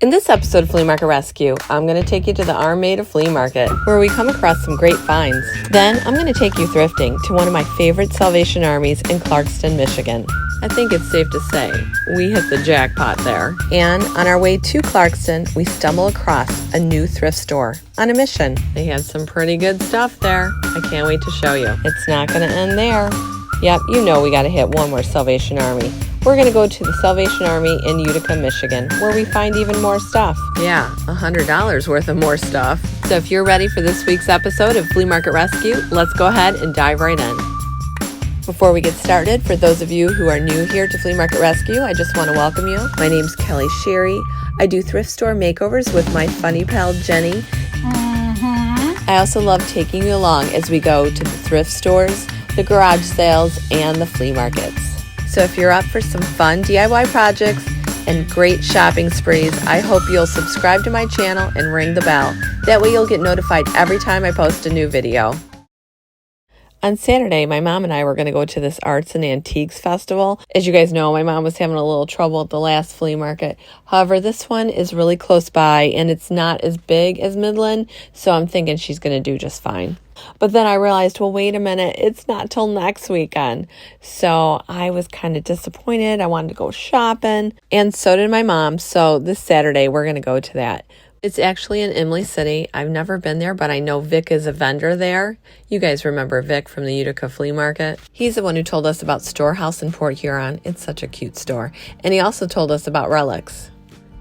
In this episode of Flea Market Rescue, I'm going to take you to the Armada Flea Market, where we come across some great finds. Then, I'm going to take you thrifting to one of my favorite Salvation Armies in Clarkston, Michigan. I think it's safe to say we hit the jackpot there. And on our way to Clarkston, we stumble across a new thrift store on a mission. They had some pretty good stuff there. I can't wait to show you. It's not going to end there. Yep, you know we got to hit one more Salvation Army. We're going to go to the Salvation Army in Utica, Michigan, where we find even more stuff. Yeah, $100 worth of more stuff. So if you're ready for this week's episode of Flea Market Rescue, let's go ahead and dive right in. Before we get started, for those of you who are new here to Flea Market Rescue, I just want to welcome you. My name's Kelly Sherry. I do thrift store makeovers with my funny pal Jenny. I also love taking you along as we go to the thrift stores, the garage sales, and the flea markets. So if you're up for some fun DIY projects and great shopping sprees, I hope you'll subscribe to my channel and ring the bell. That way you'll get notified every time I post a new video. On Saturday, my mom and I were going to go to this arts and antiques festival. As you guys know, my mom was having a little trouble at the last flea market. However, this one is really close by and it's not as big as Midland, so I'm thinking she's going to do just fine. But then I realized, well, wait a minute, it's not till next weekend. So I was kind of disappointed. I wanted to go shopping, and so did my mom. So this Saturday, we're going to go to that. It's actually in Imlay City. I've never been there, but I know Vic is a vendor there. You guys remember Vic from the Utica Flea Market? He's the one who told us about Storehouse in Port Huron. It's such a cute store. And he also told us about relics.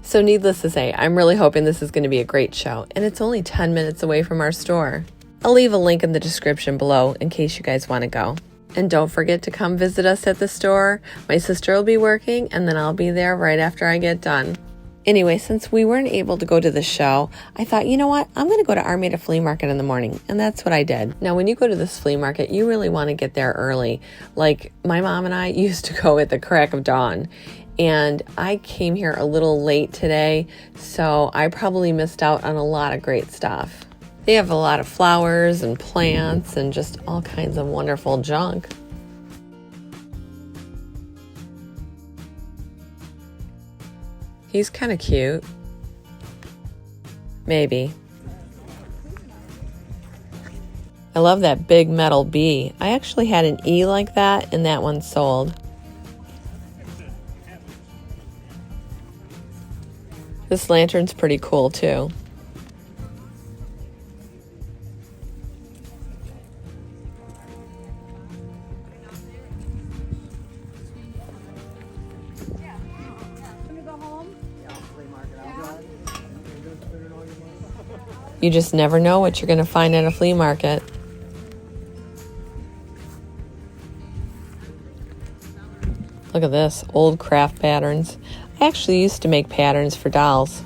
So needless to say, I'm really hoping this is going to be a great show. And it's only 10 minutes away from our store. I'll leave a link in the description below in case you guys want to go. And don't forget to come visit us at the store. My sister will be working, and then I'll be there right after I get done. Anyway, since we weren't able to go to the show, I thought, you know what? I'm going to go to Armada Flea Market in the morning. And that's what I did. Now, when you go to this flea market, you really want to get there early. Like, my mom and I used to go at the crack of dawn. And I came here a little late today, so I probably missed out on a lot of great stuff. They have a lot of flowers and plants and just all kinds of wonderful junk. He's kind of cute. Maybe. I love that big metal bee. I actually had an E like that, and that one sold. This lantern's pretty cool too. You just never know what you're going to find at a flea market. Look at this, old craft patterns. I actually used to make patterns for dolls.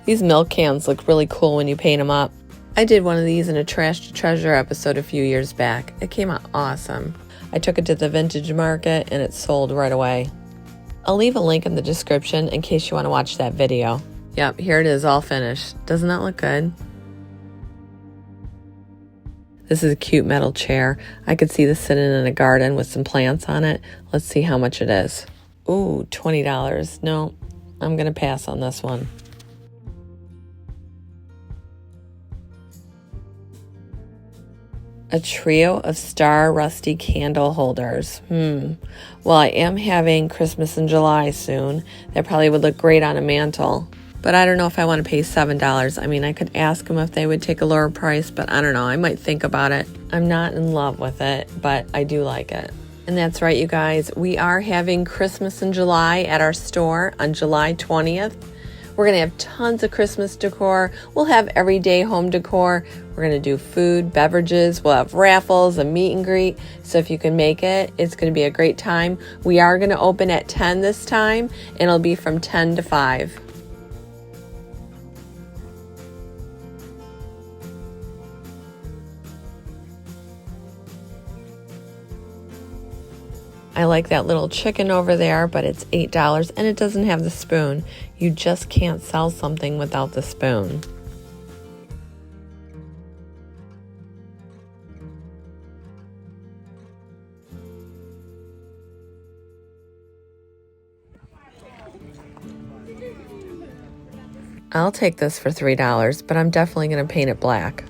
These milk cans look really cool when you paint them up. I did one of these in a Trash to Treasure episode a few years back. It came out awesome. I took it to the vintage market and it sold right away. I'll leave a link in the description in case you want to watch that video. Yep, here it is all finished. Doesn't that look good? This is a cute metal chair. I could see this sitting in a garden with some plants on it. Let's see how much it is. Ooh, $20. No, I'm going to pass on this one. A trio of star rusty candle holders. Well, I am having Christmas in July soon. That probably would look great on a mantle. But I don't know if I want to pay $7. I mean, I could ask them if they would take a lower price, but I don't know. I might think about it. I'm not in love with it, but I do like it. And that's right, you guys. We are having Christmas in July at our store on July 20th. We're going to have tons of Christmas decor. We'll have everyday home decor. We're going to do food, beverages. We'll have raffles, a meet and greet. So if you can make it, it's going to be a great time. We are going to open at 10 this time, and it'll be from 10 to 5. I like that little chicken over there, but it's $8 and it doesn't have the spoon. You just can't sell something without the spoon. I'll take this for $3, but I'm definitely going to paint it black.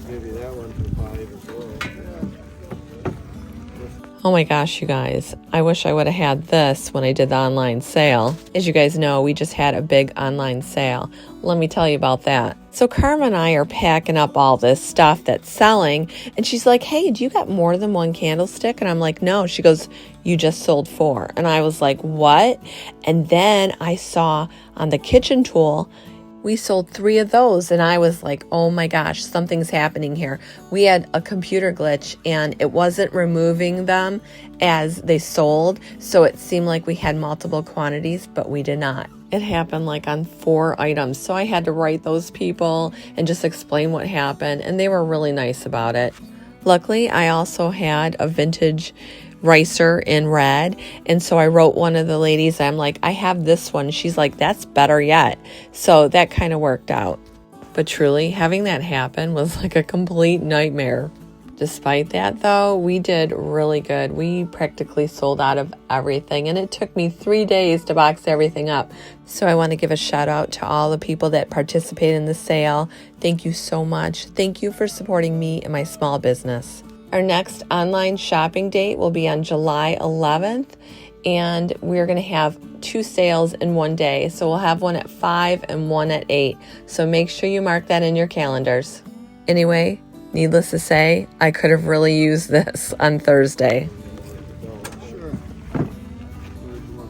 Maybe that one for 5 as well. Oh my gosh, you guys. I wish I would have had this when I did the online sale. As you guys know, we just had a big online sale. Let me tell you about that. So Karma and I are packing up all this stuff that's selling, and she's like, hey, do you got more than one candlestick? And I'm like, no. She goes, you just sold 4. And I was like, what? And then I saw on the kitchen tool, we sold 3 of those, and I was like, oh my gosh, something's happening here. We had a computer glitch, and it wasn't removing them as they sold, so it seemed like we had multiple quantities, but we did not. It happened like on 4 items, so I had to write those people and just explain what happened, and they were really nice about it. Luckily, I also had a vintage ricer in red, and so I wrote one of the ladies, I'm like, I have this one. She's like, that's better yet. So that kind of worked out. But truly, having that happen was like a complete nightmare. Despite that, though, we did really good. We practically sold out of everything, and it took me 3 days to box everything up. So I want to give a shout out to all the people that participated in the sale. Thank you so much. Thank you for supporting me and my small business. Our next online shopping date will be on July 11th, and we're going to have 2 sales in one day. So we'll have one at 5 and one at 8. So make sure you mark that in your calendars. Anyway, needless to say, I could have really used this on Thursday.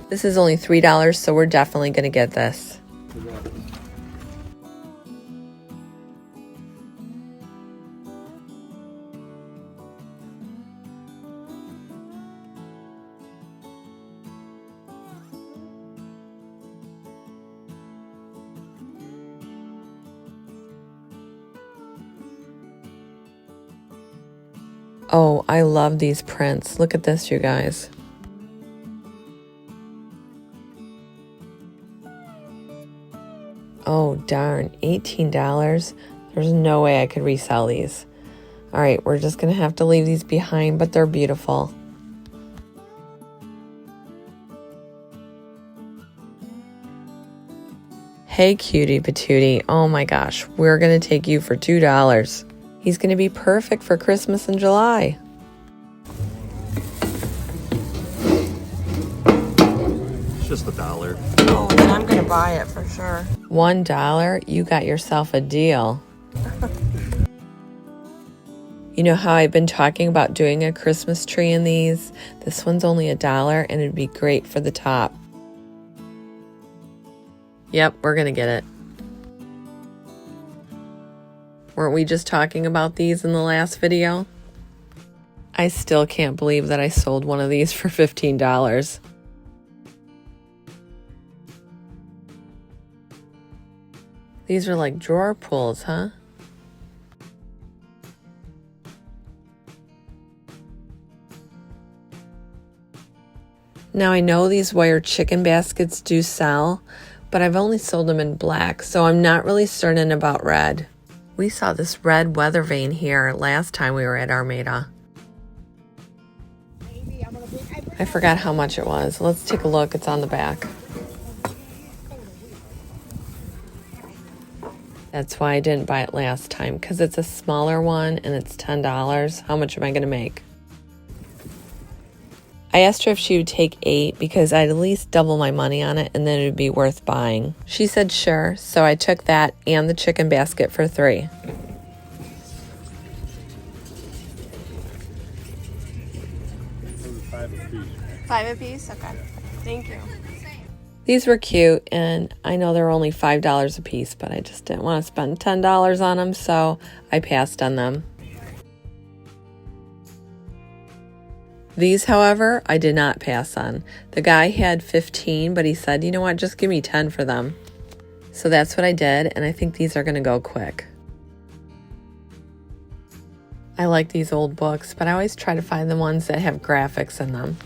This is only $3, so we're definitely going to get this. Oh, I love these prints. Look at this, you guys. Oh, darn. $18. There's no way I could resell these. All right, we're just going to have to leave these behind, but they're beautiful. Hey, cutie patootie. Oh my gosh, we're going to take you for $2. He's going to be perfect for Christmas in July. It's just $1. Oh, then I'm going to buy it for sure. $1? You got yourself a deal. You know how I've been talking about doing a Christmas tree in these? This one's only $1, and it'd be great for the top. Yep, we're going to get it. Weren't we just talking about these in the last video? I still can't believe that I sold one of these for $15. These are like drawer pulls, huh? Now I know these wire chicken baskets do sell, but I've only sold them in black, so I'm not really certain about red. We saw this red weather vane here last time we were at Armada. I forgot how much it was. Let's take a look. It's on the back. That's why I didn't buy it last time, because it's a smaller one and it's $10. How much am I going to make? I asked her if she would take 8 because I'd at least double my money on it and then it would be worth buying. She said sure, so I took that and the chicken basket for $3. $5 apiece? Okay. Thank you. These were cute, and I know they're only $5 a piece, but I just didn't want to spend $10 on them, so I passed on them. These, however, I did not pass on. The guy had 15, but he said, you know what, just give me 10 for them. So that's what I did, and I think these are going to go quick. I like these old books, but I always try to find the ones that have graphics in them.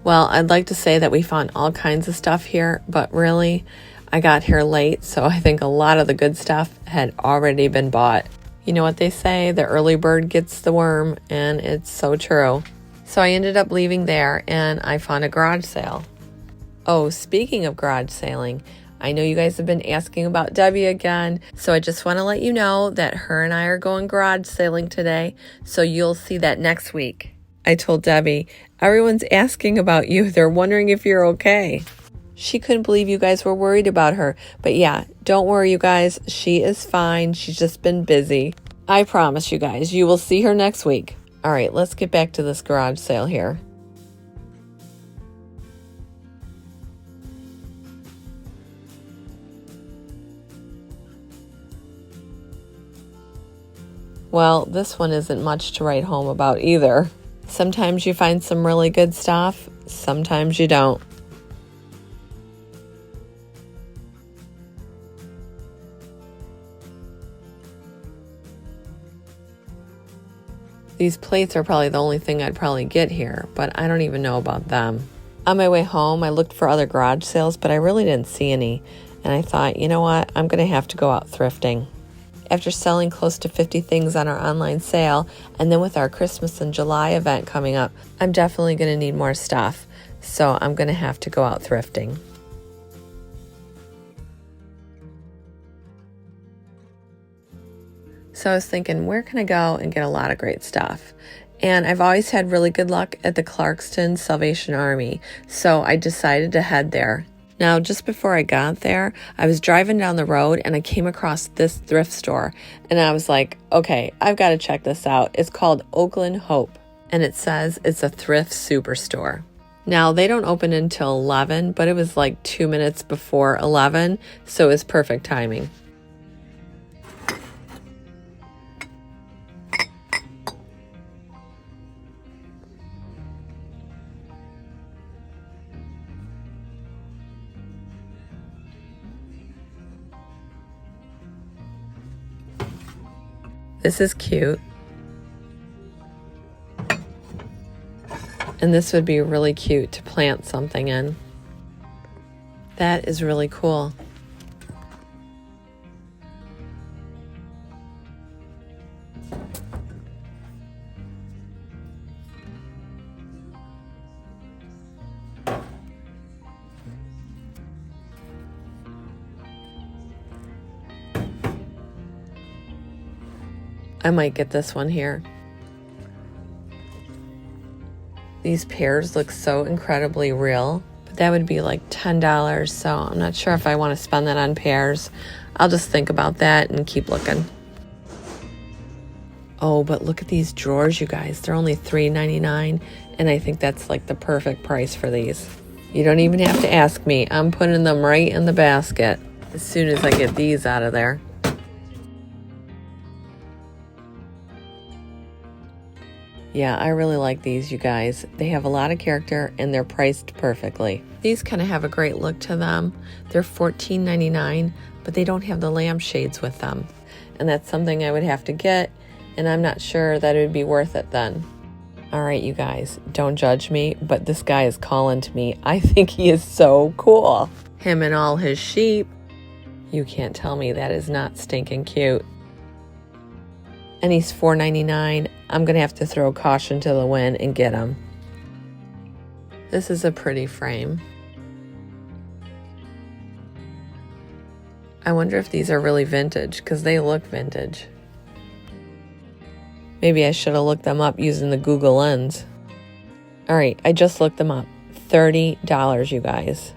Well, I'd like to say that we found all kinds of stuff here, but really, I got here late, so I think a lot of the good stuff had already been bought. You know what they say, the early bird gets the worm, and it's so true. So I ended up leaving there and I found a garage sale. Oh, speaking of garage sailing, I know you guys have been asking about Debbie again, so I just want to let you know that her and I are going garage sailing today, so you'll see that next week. I told Debbie, everyone's asking about you. They're wondering if you're okay. She couldn't believe you guys were worried about her. But yeah, don't worry, you guys. She is fine. She's just been busy. I promise you guys, you will see her next week. All right, let's get back to this garage sale here. Well, this one isn't much to write home about either. Sometimes you find some really good stuff, sometimes you don't. These plates are probably the only thing I'd probably get here, but I don't even know about them. On my way home, I looked for other garage sales, but I really didn't see any. And I thought, you know what, I'm going to have to go out thrifting. After selling close to 50 things on our online sale, and then with our Christmas in July event coming up, I'm definitely going to need more stuff. So I'm going to have to go out thrifting. So I was thinking, where can I go and get a lot of great stuff? And I've always had really good luck at the Clarkston Salvation Army, so I decided to head there. Now, just before I got there, I was driving down the road and I came across this thrift store. And I was like, okay, I've got to check this out. It's called Oakland Hope, and it says it's a thrift superstore. Now, they don't open until 11, but it was like 2 minutes before 11, so it was perfect timing. This is cute. And this would be really cute to plant something in. That is really cool. I might get this one here. These pears look so incredibly real, but that would be like $10, so I'm not sure if I want to spend that on pears. I'll just think about that and keep looking. Oh, but look at these drawers, you guys. They're only $3.99, and I think that's like the perfect price for these. You don't even have to ask me. I'm putting them right in the basket as soon as I get these out of there. Yeah, I really like these, you guys. They have a lot of character and they're priced perfectly. These kind of have a great look to them. They're $14.99, but they don't have the lampshades with them. And that's something I would have to get, and I'm not sure that it would be worth it then. All right, you guys, don't judge me, but this guy is calling to me. I think he is so cool. Him and all his sheep. You can't tell me that is not stinking cute. And he's $4.99. I'm going to have to throw caution to the wind and get him. This is a pretty frame. I wonder if these are really vintage, because they look vintage. Maybe I should have looked them up using the Google Lens. All right, I just looked them up. $30, you guys.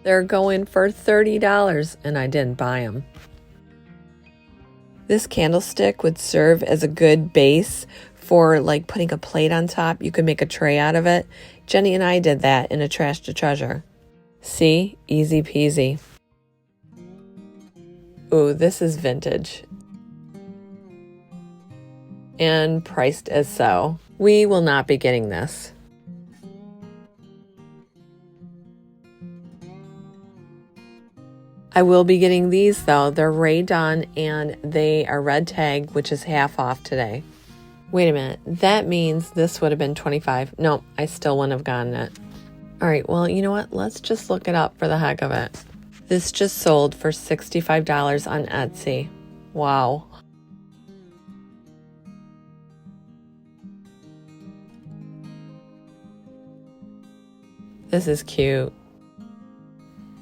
They're going for $30, and I didn't buy them. This candlestick would serve as a good base for like putting a plate on top. You could make a tray out of it. Jenny and I did that in a Trash to Treasure. See? Easy peasy. Ooh, this is vintage. And priced as so. We will not be getting this. I will be getting these though. They're Ray Dunn and they are red tag, which is half off today. Wait a minute. That means this would have been $25. No, I still wouldn't have gotten it. All right, well, you know what? Let's just look it up for the heck of it. This just sold for $65 on Etsy. Wow. This is cute.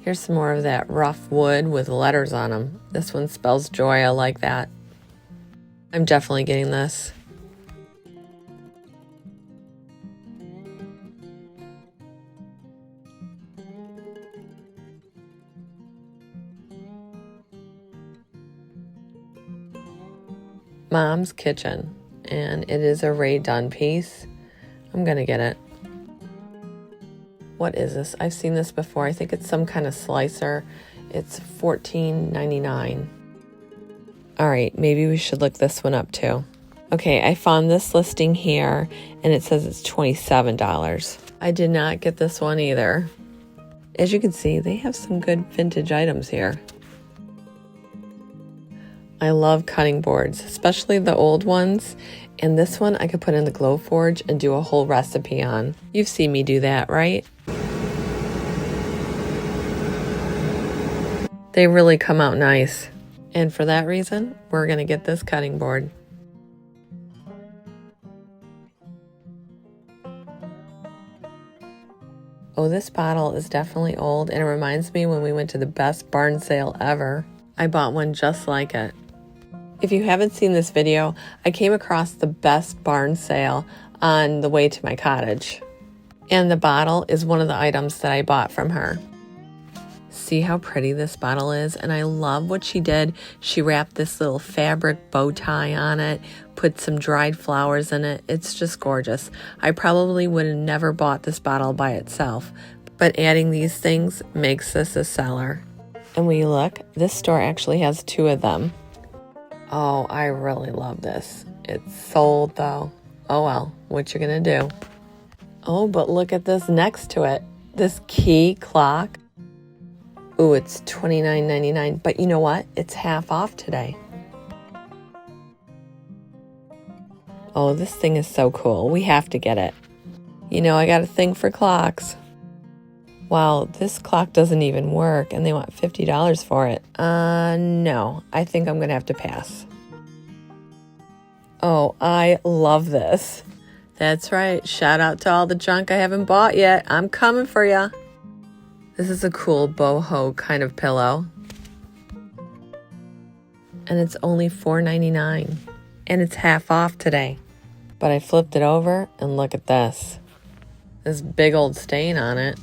Here's some more of that rough wood with letters on them. This one spells joy. I like that. I'm definitely getting this. Mom's Kitchen, and it is a Ray Dunn piece. I'm gonna get it. What is this? I've seen this before. I think it's some kind of slicer. It's $14.99. All right, maybe we should look this one up too. Okay, I found this listing here, and it says it's $27. I did not get this one either. As you can see, they have some good vintage items here. I love cutting boards, especially the old ones. And this one I could put in the Glowforge and do a whole recipe on. You've seen me do that, right? They really come out nice. And for that reason, we're gonna get this cutting board. Oh, this bottle is definitely old, and it reminds me when we went to the best barn sale ever. I bought one just like it. If you haven't seen this video, I came across the best barn sale on the way to my cottage. And the bottle is one of the items that I bought from her. See how pretty this bottle is? And I love what she did. She wrapped this little fabric bow tie on it, put some dried flowers in it. It's just gorgeous. I probably would have never bought this bottle by itself, but adding these things makes this a seller. And when you look, this store actually has 2 of them. Oh, I really love this. It's sold though. Oh well, what you gonna do? Oh, but look at this next to it. This key clock. Ooh, it's $29.99. But you know what? It's half off today. Oh, this thing is so cool. We have to get it. You know, I got a thing for clocks. Wow, this clock doesn't even work, and they want $50 for it. No, I think I'm gonna have to pass. Oh, I love this. That's right, shout out to all the junk I haven't bought yet. I'm coming for ya. This is a cool boho kind of pillow. And it's only $4.99, and it's half off today. But I flipped it over, and look at this. This big old stain on it.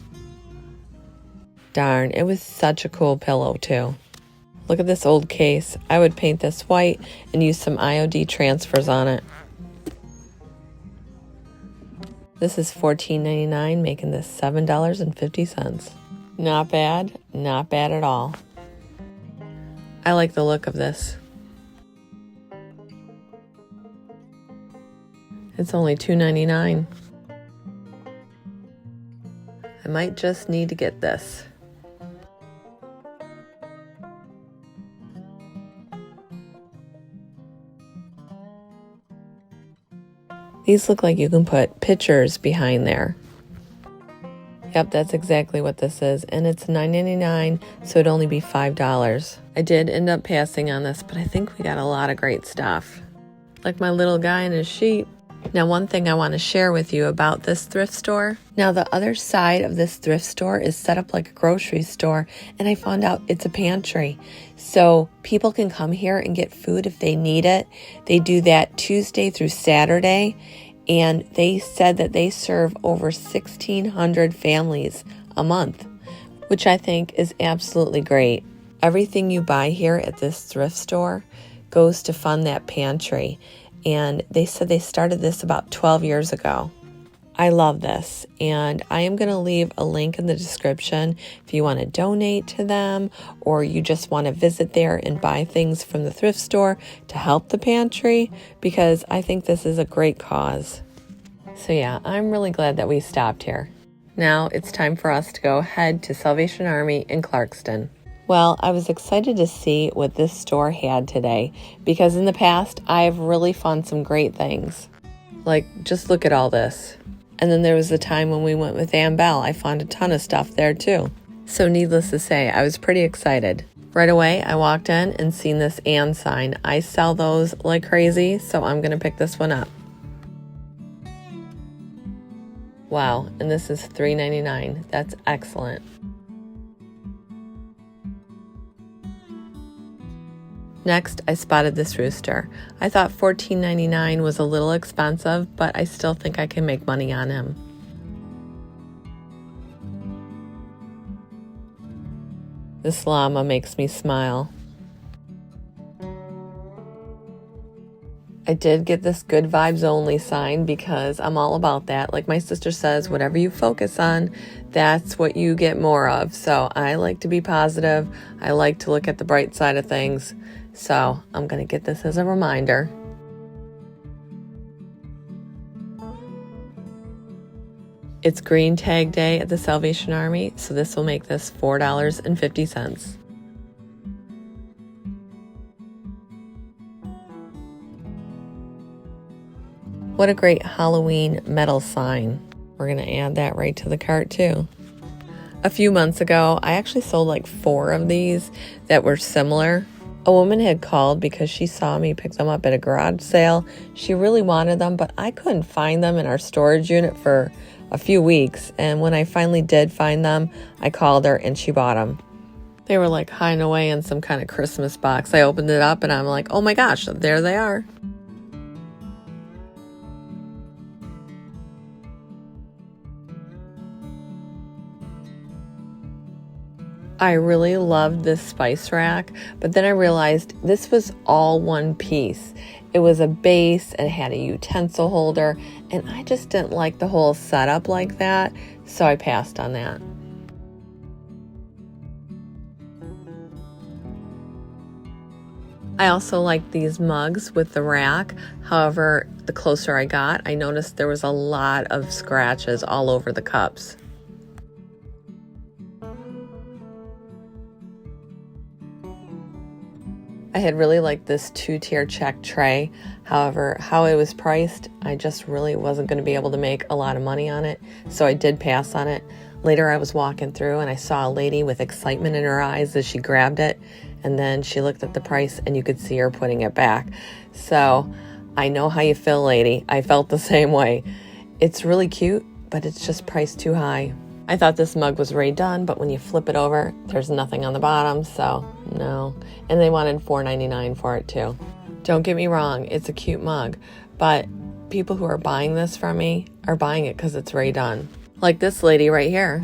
Darn, it was such a cool pillow too. Look at this old case. I would paint this white and use some IOD transfers on it. This is $14.99, making this $7.50. Not bad, not bad at all. I like the look of this. It's only $2.99. I might just need to get this. These look like you can put pictures behind there. Yep, that's exactly what this is. And it's $9.99, so it'd only be $5. I did end up passing on this, but I think we got a lot of great stuff. Like my little guy and his sheep. Now, one thing I want to share with you about this thrift store. Now, the other side of this thrift store is set up like a grocery store, and I found out it's a pantry. So people can come here and get food if they need it. They do that Tuesday through Saturday, and they said that they serve over 1,600 families a month, which I think is absolutely great. Everything you buy here at this thrift store goes to fund that pantry. And they said they started this about 12 years ago. I love this, and I am going to leave a link in the description if you want to donate to them or you just want to visit there and buy things from the thrift store to help the pantry, because I think this is a great cause. So yeah, I'm really glad that we stopped here. Now it's time for us to go head to Salvation Army in Clarkston. Well, I was excited to see what this store had today, because in the past, I've really found some great things. Like, just look at all this. And then there was a time when we went with Ann Bell. I found a ton of stuff there too. So needless to say, I was pretty excited. Right away, I walked in and seen this Ann sign. I sell those like crazy, so I'm going to pick this one up. Wow, and this is $3.99. That's excellent. Next, I spotted this rooster. I thought $14.99 was a little expensive, but I still think I can make money on him. This llama makes me smile. I did get this good vibes only sign because I'm all about that. Like my sister says, whatever you focus on, that's what you get more of. So I like to be positive. I like to look at the bright side of things. So I'm going to get this as a reminder. It's green tag day at the Salvation Army, so this will make this $4.50. What a great Halloween metal sign. We're going to add that right to the cart too. A few months ago, I actually sold like 4 of these that were similar. A woman had called because she saw me pick them up at a garage sale. She really wanted them, but I couldn't find them in our storage unit for a few weeks. And when I finally did find them, I called her and she bought them. They were like hiding away in some kind of Christmas box. I opened it up and I'm like, oh my gosh, there they are. I really loved this spice rack, but then I realized this was all one piece. It was a base and it had a utensil holder, and I just didn't like the whole setup like that, so I passed on that. I also like these mugs with the rack. However, the closer I got, I noticed there was a lot of scratches all over the cups. I had really liked this 2-tier check tray. However, how it was priced, I just really wasn't going to be able to make a lot of money on it, so I did pass on it. Later, I was walking through and I saw a lady with excitement in her eyes as she grabbed it, and then she looked at the price and you could see her putting it back. So I know how you feel, lady. I felt the same way. It's really cute, but it's just priced too high. I thought this mug was Ray done, but when you flip it over, there's nothing on the bottom, so no. And they wanted $4.99 for it too. Don't get me wrong, it's a cute mug, but people who are buying this from me are buying it because it's Ray done. Like this lady right here.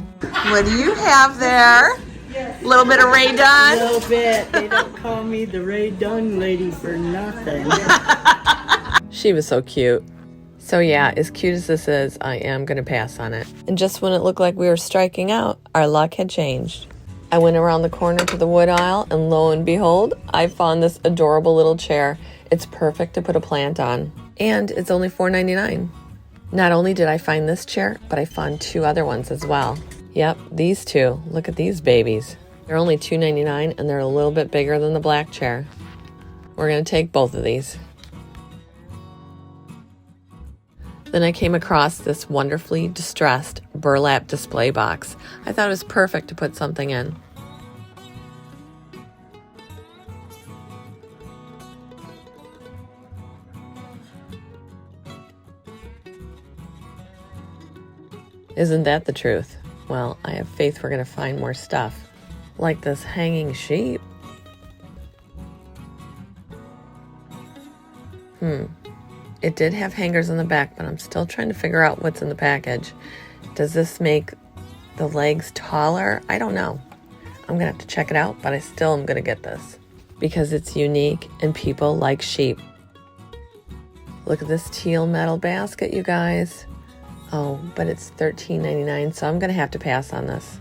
What do you have there? A little bit of Ray done? A little bit. They don't call me the Ray Dunn lady for nothing. She was so cute. So yeah, as cute as this is, I am going to pass on it. And just when it looked like we were striking out, our luck had changed. I went around the corner to the wood aisle, and lo and behold, I found this adorable little chair. It's perfect to put a plant on. And it's only $4.99. Not only did I find this chair, but I found 2 other ones as well. Yep, these 2. Look at these babies. They're only $2.99, and they're a little bit bigger than the black chair. We're going to take both of these. Then I came across this wonderfully distressed burlap display box. I thought it was perfect to put something in. Isn't that the truth? Well, I have faith we're going to find more stuff. Like this hanging sheep. It did have hangers on the back, but I'm still trying to figure out what's in the package. Does this make the legs taller? I don't know. I'm going to have to check it out, but I still am going to get this because it's unique and people like sheep. Look at this teal metal basket, you guys. Oh, but it's $13.99, so I'm going to have to pass on this.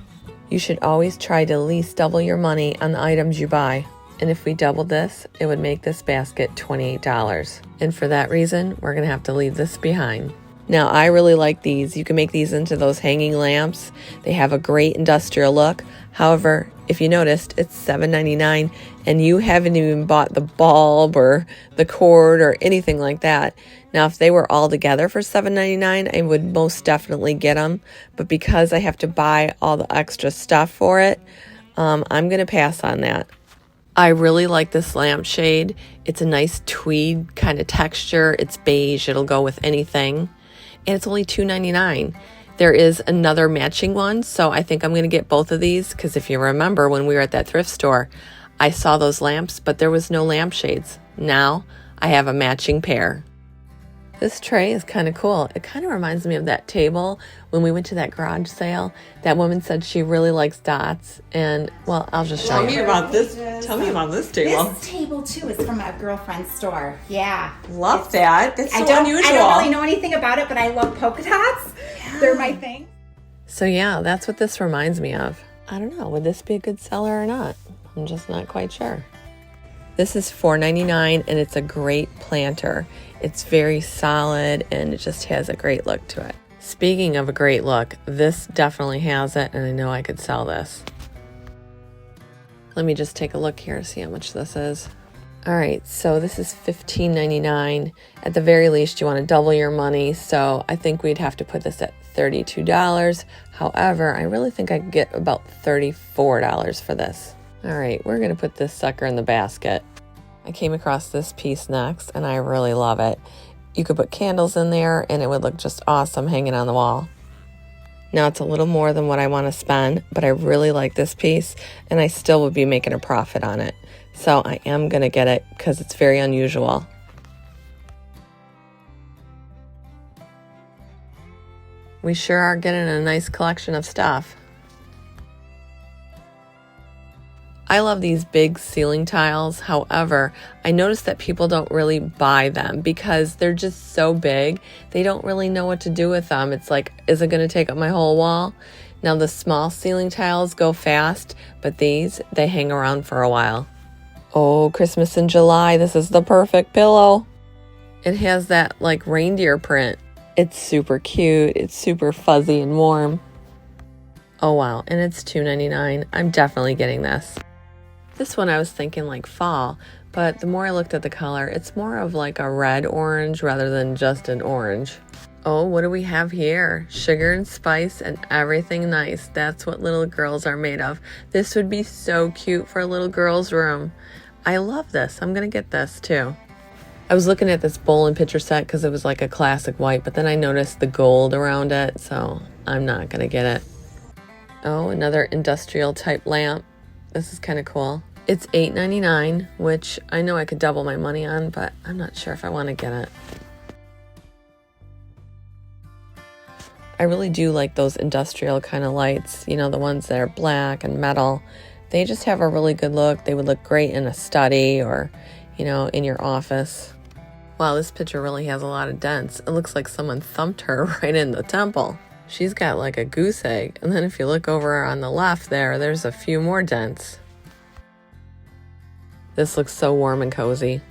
You should always try to at least double your money on the items you buy. And if we doubled this, it would make this basket $28. And for that reason, we're going to have to leave this behind. Now, I really like these. You can make these into those hanging lamps. They have a great industrial look. However, if you noticed, it's $7.99, and you haven't even bought the bulb or the cord or anything like that. Now, if they were all together for $7.99, I would most definitely get them. But because I have to buy all the extra stuff for it, I'm going to pass on that. I really like this lampshade. It's a nice tweed kind of texture. It's beige. It'll go with anything. And it's only $2.99. There is another matching one, so I think I'm going to get both of these because if you remember when we were at that thrift store, I saw those lamps, but there was no lampshades. Now I have a matching pair. This tray is kind of cool. It kind of reminds me of that table when we went to that garage sale. That woman said she really likes dots, and well, I'll just show you. Tell me about this table. This table too is from a girlfriend's store. Yeah. Love that. That's so unusual. I don't really know anything about it, but I love polka dots. Yeah. They're my thing. So yeah, that's what this reminds me of. I don't know, would this be a good seller or not? I'm just not quite sure. This is $4.99 and it's a great planter. It's very solid and it just has a great look to it. Speaking of a great look, this definitely has it and I know I could sell this. Let me just take a look here to see how much this is. All right, so this is $15.99. At the very least, you want to double your money, so I think we'd have to put this at $32. However, I really think I could get about $34 for this. All right, we're gonna put this sucker in the basket. I came across this piece next and I really love it. You could put candles in there and it would look just awesome hanging on the wall. Now it's a little more than what I want to spend, but I really like this piece and I still would be making a profit on it. So I am gonna get it because it's very unusual. We sure are getting a nice collection of stuff. I love these big ceiling tiles. However, I noticed that people don't really buy them because they're just so big. They don't really know what to do with them. It's like, is it going to take up my whole wall? Now the small ceiling tiles go fast, but these, they hang around for a while. Oh, Christmas in July. This is the perfect pillow. It has that like reindeer print. It's super cute. It's super fuzzy and warm. Oh wow, and it's $2.99. I'm definitely getting this. This one I was thinking like fall, but the more I looked at the color, it's more of like a red orange rather than just an orange. Oh, what do we have here? Sugar and spice and everything nice. That's what little girls are made of. This would be so cute for a little girl's room. I love this. I'm gonna get this too. I was looking at this bowl and pitcher set because it was like a classic white, but then I noticed the gold around it, so I'm not gonna get it. Oh, another industrial type lamp. This is kind of cool. It's $8.99, which I know I could double my money on, but I'm not sure if I want to get it. I really do like those industrial kind of lights, you know, the ones that are black and metal. They just have a really good look. They would look great in a study or, you know, in your office. Wow, this picture really has a lot of dents. It looks like someone thumped her right in the temple. She's got like a goose egg. And then if you look over on the left there's a few more dents. This looks so warm and cozy.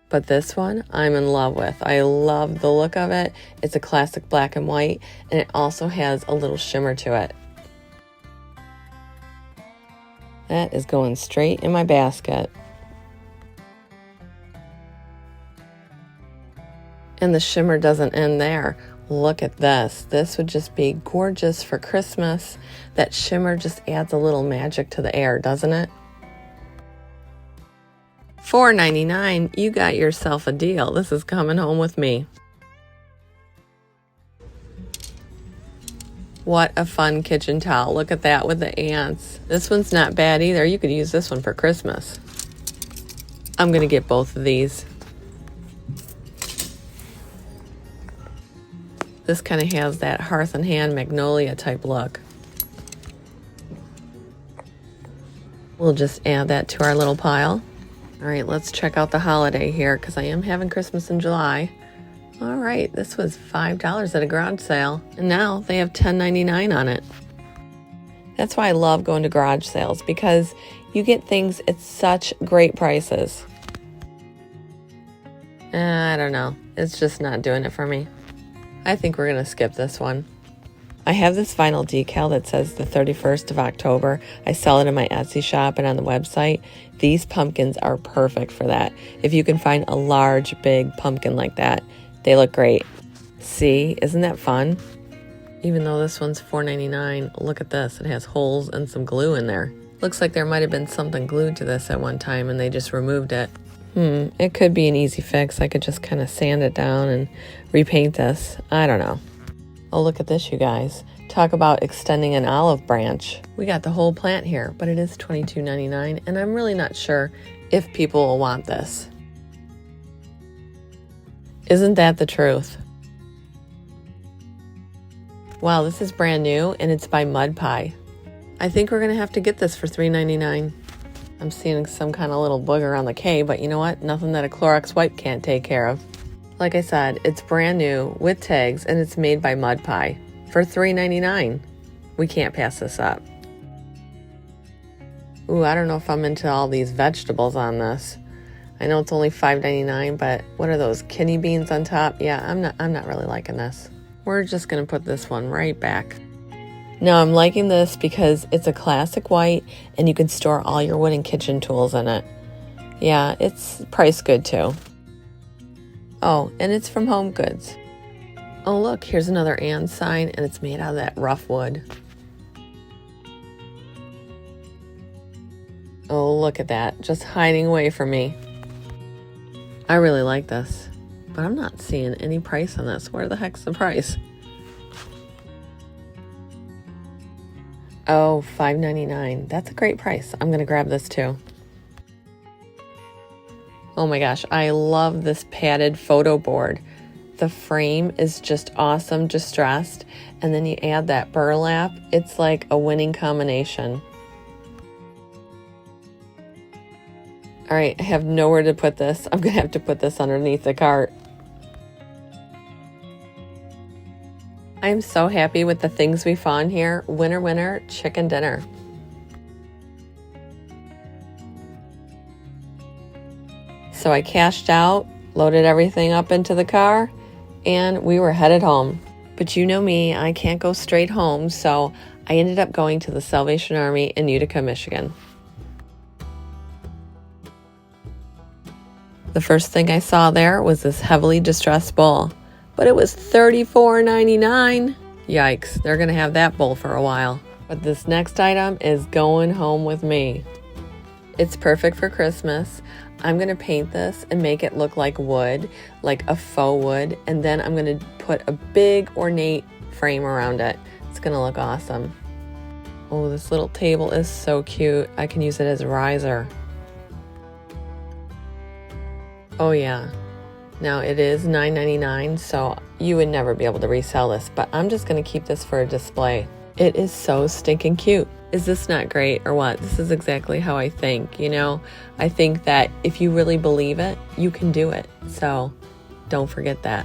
But this one, I'm in love with. I love the look of it. It's a classic black and white, and it also has a little shimmer to it. That is going straight in my basket. And the shimmer doesn't end there. Look at this. This would just be gorgeous for Christmas. That shimmer just adds a little magic to the air, doesn't it? $4.99, you got yourself a deal. This is coming home with me. What a fun kitchen towel. Look at that with the ants. This one's not bad either. You could use this one for Christmas. I'm going to get both of these. This kind of has that hearth and hand magnolia type look. We'll just add that to our little pile. All right, let's check out the holiday here because I am having Christmas in July. All right, this was $5 at a garage sale, and now they have $10.99 on it. That's why I love going to garage sales because you get things at such great prices. I don't know. It's just not doing it for me. I think we're going to skip this one. I have this vinyl decal that says the 31st of October. I sell it in my Etsy shop and on the website. These pumpkins are perfect for that. If you can find a large, big pumpkin like that, they look great. See, isn't that fun? Even though this one's $4.99, look at this. It has holes and some glue in there. Looks like there might have been something glued to this at one time and they just removed it. It could be an easy fix. I could just kind of sand it down and repaint this. I don't know. Oh, look at this, you guys. Talk about extending an olive branch. We got the whole plant here, but it is $22.99, and I'm really not sure if people will want this. Isn't that the truth? Wow, this is brand new, and it's by Mud Pie. I think we're gonna have to get this for $3.99. I'm seeing some kind of little booger on the K, but you know what? Nothing that a Clorox wipe can't take care of. Like I said, it's brand new with tags, and it's made by Mud Pie for $3.99. We can't pass this up. Ooh, I don't know if I'm into all these vegetables on this. I know it's only $5.99, but what are those, kidney beans on top? Yeah, I'm not really liking this. We're just gonna put this one right back. Now I'm liking this because it's a classic white and you can store all your wooden kitchen tools in it. Yeah, it's priced good too. Oh, and it's from Home Goods. Oh look, here's another and sign, and it's made out of that rough wood. Oh, look at that, just hiding away from me. I really like this, but I'm not seeing any price on this. Where the heck's the price? Oh, $5.99. That's a great price. I'm gonna grab this too. Oh my gosh, I love this padded photo board. The frame is just awesome, distressed, and then you add that burlap. It's like a winning combination. All right, I have nowhere to put this. I'm gonna have to put this underneath the cart. I'm so happy with the things we found here. Winner, winner, chicken dinner. So I cashed out, loaded everything up into the car, and we were headed home. But you know me, I can't go straight home, so I ended up going to the Salvation Army in Utica, Michigan. The first thing I saw there was this heavily distressed bowl, but it was $34.99. Yikes, they're gonna have that bowl for a while. But this next item is going home with me. It's perfect for Christmas. I'm gonna paint this and make it look like wood, like a faux wood, and then I'm gonna put a big ornate frame around it. It's gonna look awesome. Oh, this little table is so cute. I can use it as a riser. Oh yeah. Now it is $9.99, so you would never be able to resell this, but I'm just gonna keep this for a display. It is so stinking cute. Is this not great or what? This is exactly how I think, you know? I think that if you really believe it, you can do it. So don't forget that.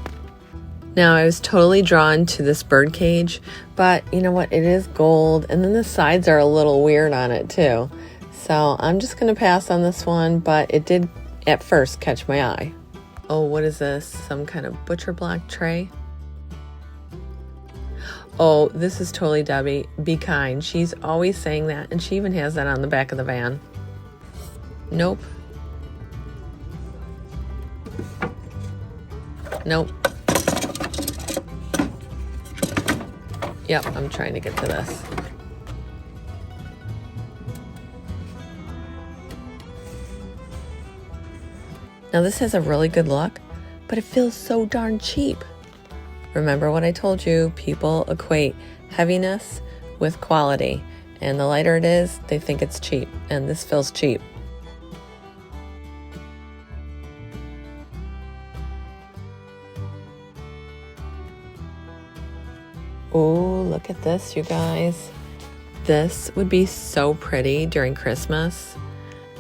Now I was totally drawn to this bird cage, but you know what? It is gold, and then the sides are a little weird on it too. So I'm just gonna pass on this one, but it did at first catch my eye. Oh, what is this? Some kind of butcher block tray? Oh, this is totally Debbie. Be kind. She's always saying that, and she even has that on the back of the van. Nope. Nope. Yep, I'm trying to get to this. Now this has a really good look, but it feels so darn cheap. Remember what I told you, people equate heaviness with quality, and the lighter it is, they think it's cheap, and this feels cheap. Oh, look at this, you guys. This would be so pretty during Christmas,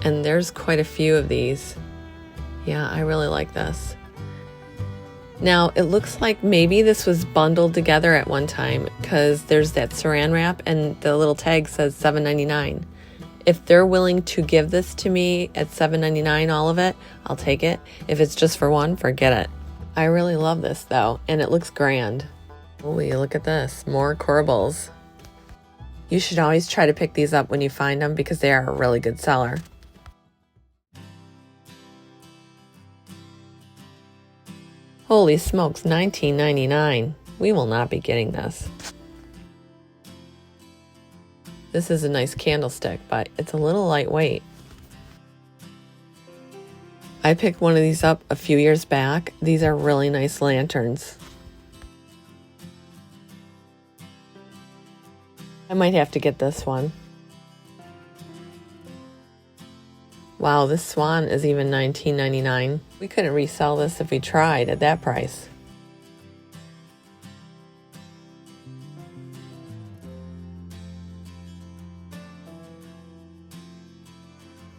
and there's quite a few of these. Yeah, I really like this. Now, it looks like maybe this was bundled together at one time because there's that saran wrap and the little tag says $7.99. If they're willing to give this to me at $7.99, all of it, I'll take it. If it's just for one, forget it. I really love this though, and it looks grand. Holy, look at this, more corbels. You should always try to pick these up when you find them because they are a really good seller. Holy smokes, $19.99. We will not be getting this. This is a nice candlestick, but it's a little lightweight. I picked one of these up a few years back. These are really nice lanterns. I might have to get this one. Wow, this swan is even $19.99. We couldn't resell this if we tried at that price.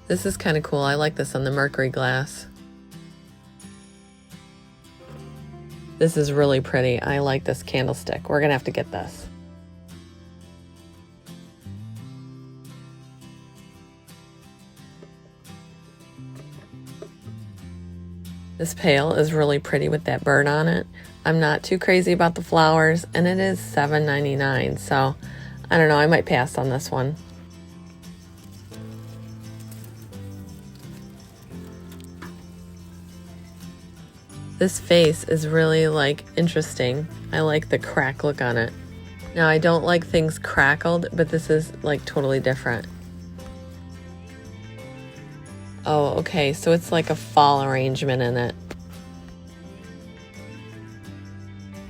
This is kind of cool. I like this on the mercury glass. This is really pretty. I like this candlestick. We're gonna have to get this. This pail is really pretty with that bird on it. I'm not too crazy about the flowers, and it is $7.99, so I don't know, I might pass on this one. This face is really interesting. I like the crack look on it. Now I don't like things crackled, but this is totally different. Oh, okay, so it's like a fall arrangement in it.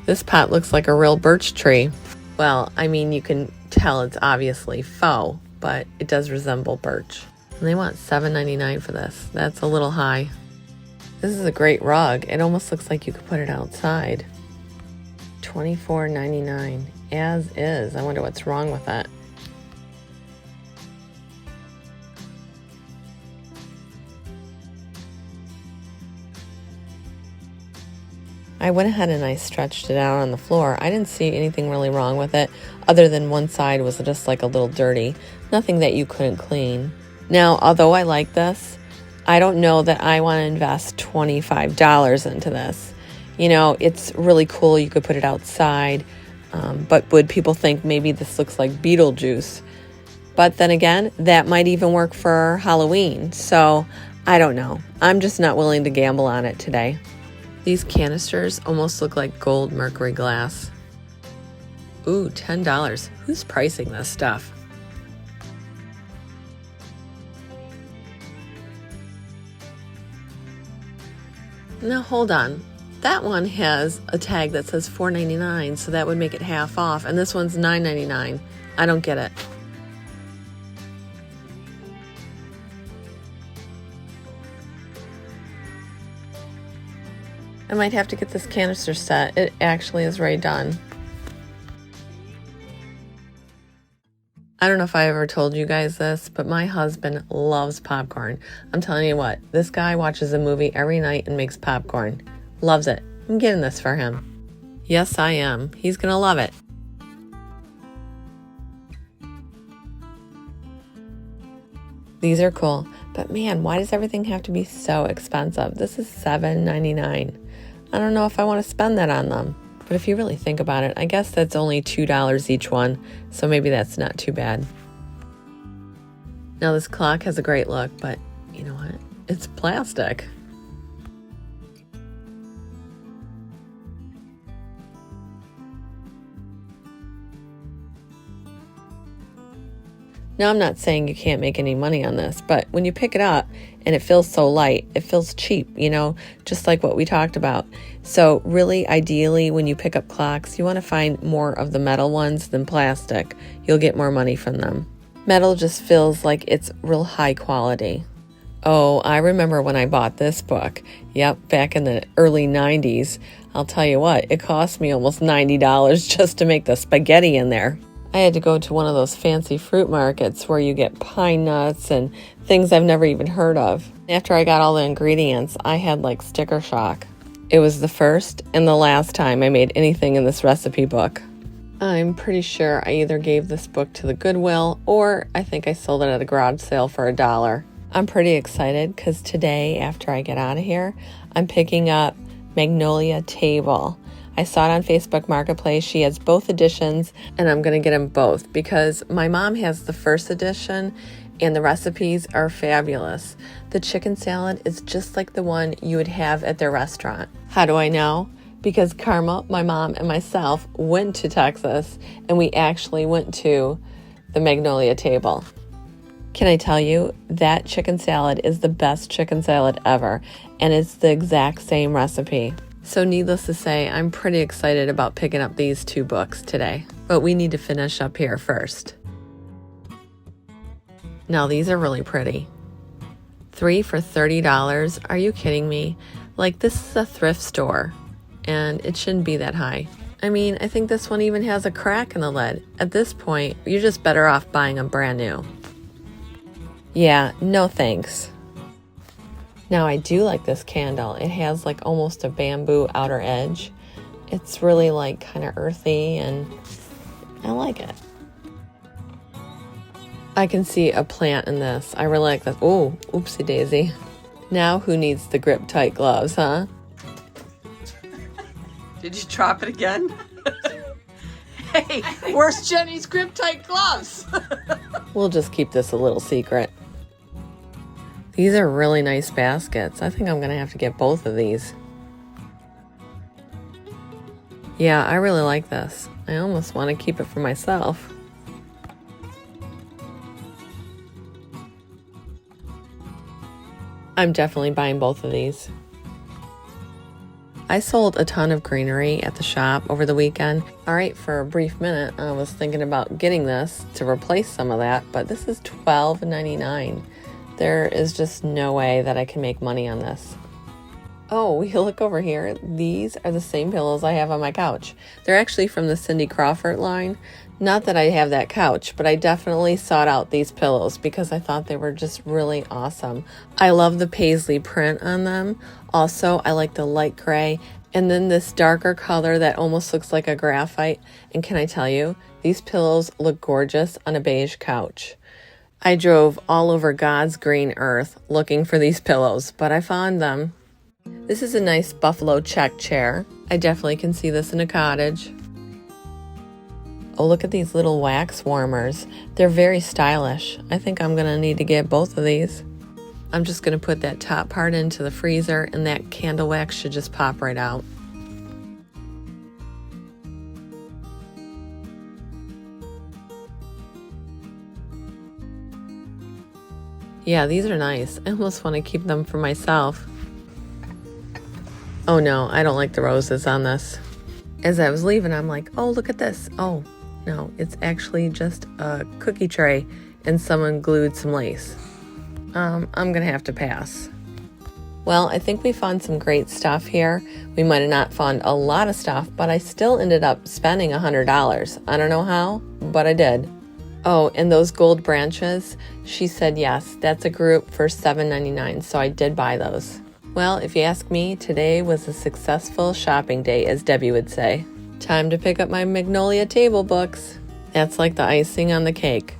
This pot looks like a real birch tree. Well, I mean, you can tell it's obviously faux, but it does resemble birch. And they want $7.99 for this. That's a little high. This is a great rug. It almost looks like you could put it outside. $24.99 as is. I wonder what's wrong with that. I went ahead and I stretched it out on the floor. I didn't see anything really wrong with it, other than one side was just a little dirty. Nothing that you couldn't clean. Now, although I like this, I don't know that I want to invest $25 into this. You know, it's really cool. You could put it outside, but would people think maybe this looks like Beetlejuice? But then again, that might even work for Halloween. So I don't know. I'm just not willing to gamble on it today. These canisters almost look like gold mercury glass. Ooh, $10. Who's pricing this stuff? Now hold on. That one has a tag that says $4.99, so that would make it half off, and this one's $9.99. I don't get it. I might have to get this canister set. It actually is already done. I don't know if I ever told you guys this, but my husband loves popcorn. I'm telling you what, this guy watches a movie every night and makes popcorn. Loves it. I'm getting this for him. Yes, I am. He's gonna love it. These are cool, but man, why does everything have to be so expensive? This is $7.99. I don't know if I want to spend that on them. But if you really think about it, I guess that's only $2 each one, so maybe that's not too bad. Now this clock has a great look, but you know what? It's plastic. Now, I'm not saying you can't make any money on this, but when you pick it up and it feels so light, it feels cheap, you know, just like what we talked about. So really, ideally, when you pick up clocks, you want to find more of the metal ones than plastic. You'll get more money from them. Metal just feels like it's real high quality. Oh, I remember when I bought this book. Yep, back in the early 90s. I'll tell you what, it cost me almost $90 just to make the spaghetti in there. I had to go to one of those fancy fruit markets where you get pine nuts and things I've never even heard of. After I got all the ingredients, I had sticker shock. It was the first and the last time I made anything in this recipe book. I'm pretty sure I either gave this book to the Goodwill or I think I sold it at a garage sale for $1. I'm pretty excited because today, after I get out of here, I'm picking up Magnolia Table. I saw it on Facebook Marketplace. She has both editions, and I'm going to get them both because my mom has the first edition, and the recipes are fabulous. The chicken salad is just like the one you would have at their restaurant. How do I know? Because Karma, my mom, and myself went to Texas, and we actually went to the Magnolia Table. Can I tell you, that chicken salad is the best chicken salad ever, and it's the exact same recipe. So needless to say, I'm pretty excited about picking up these two books today. but we need to finish up here first. Now these are really pretty. 3 for $30. Are you kidding me? Like, this is a thrift store and it shouldn't be that high. I mean, I think this one even has a crack in the lid. At this point, you're just better off buying them brand new. Yeah, no thanks. Now I do like this candle. It has like almost a bamboo outer edge. It's really like kind of earthy and I like it. I can see a plant in this. I really like this. Oh, oopsie daisy. Now who needs the grip tight gloves, huh? Did you drop it again? Hey, where's Jenny's grip tight gloves? We'll just keep this a little secret. These are really nice baskets. I think I'm gonna have to get both of these. Yeah, I really like this. I almost want to keep it for myself. I'm definitely buying both of these. I sold a ton of greenery at the shop over the weekend. All right, for a brief minute, I was thinking about getting this to replace some of that, but this is $12.99. There is just no way that I can make money on this. Oh, you look over here. These are the same pillows I have on my couch. They're actually from the Cindy Crawford line. Not that I have that couch, but I definitely sought out these pillows because I thought they were just really awesome. I love the paisley print on them. Also, I like the light gray and then this darker color that almost looks like a graphite. And can I tell you, these pillows look gorgeous on a beige couch. I drove all over God's green earth looking for these pillows, but I found them. This is a nice buffalo check chair. I definitely can see this in a cottage. Oh, look at these little wax warmers. They're very stylish. I think I'm gonna need to get both of these. I'm just gonna put that top part into the freezer and that candle wax should just pop right out. Yeah, these are nice. I almost want to keep them for myself. Oh no, I don't like the roses on this. As I was leaving, I'm like, oh, look at this. Oh, no, it's actually just a cookie tray and someone glued some lace. I'm gonna have to pass. Well, I think we found some great stuff here. We might have not found a lot of stuff, but I still ended up spending $100. I don't know how, but I did. Oh, and those gold branches, she said yes, that's a group for $7.99, so I did buy those. Well, if you ask me, today was a successful shopping day, as Debbie would say. Time to pick up my Magnolia table books. That's like the icing on the cake.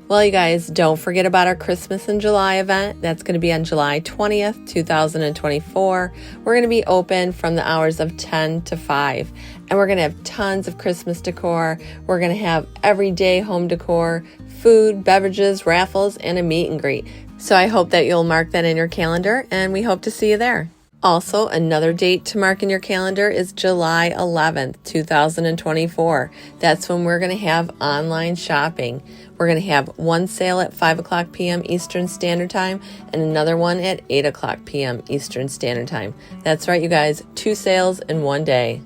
Well, you guys, don't forget about our Christmas in July event. That's going to be on July 20th, 2024. We're going to be open from the hours of 10 to 5. And we're going to have tons of Christmas decor. We're going to have everyday home decor, food, beverages, raffles, and a meet and greet. So I hope that you'll mark that in your calendar, and we hope to see you there. Also, another date to mark in your calendar is July 11th, 2024. That's when we're going to have online shopping. We're going to have one sale at 5 o'clock p.m. Eastern Standard Time and another one at 8 o'clock p.m. Eastern Standard Time. That's right, you guys, 2 sales in one day.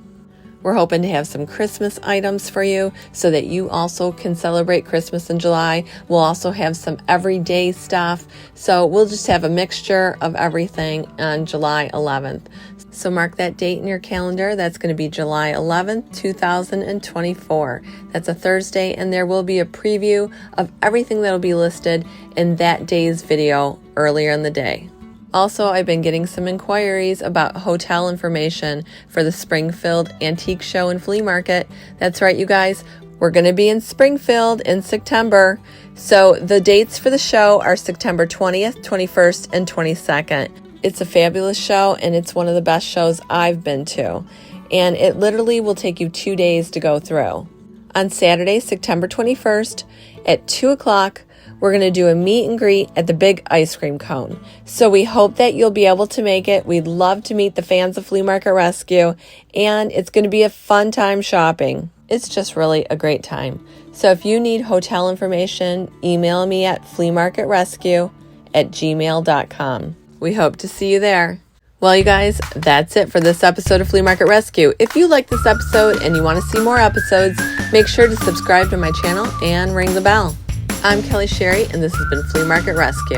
We're hoping to have some Christmas items for you so that you also can celebrate Christmas in July. We'll also have some everyday stuff. So we'll just have a mixture of everything on July 11th. So mark that date in your calendar. That's going to be July 11th, 2024. That's a Thursday, and there will be a preview of everything that will be listed in that day's video earlier in the day. Also, I've been getting some inquiries about hotel information for the Springfield Antique Show and Flea Market. That's right, you guys. We're going to be in Springfield in September. So the dates for the show are September 20th, 21st, and 22nd. It's a fabulous show, and it's one of the best shows I've been to. And it literally will take you 2 days to go through. On Saturday, September 21st at 2 o'clock, we're going to do a meet and greet at the Big Ice Cream Cone. So we hope that you'll be able to make it. We'd love to meet the fans of Flea Market Rescue, and it's going to be a fun time shopping. It's just really a great time. So if you need hotel information, email me at fleamarketrescue@gmail.com. We hope to see you there. Well, you guys, that's it for this episode of Flea Market Rescue. If you like this episode and you want to see more episodes, Make sure to subscribe to my channel and ring the bell. I'm Kelly Sherry, and this has been Flea Market Rescue.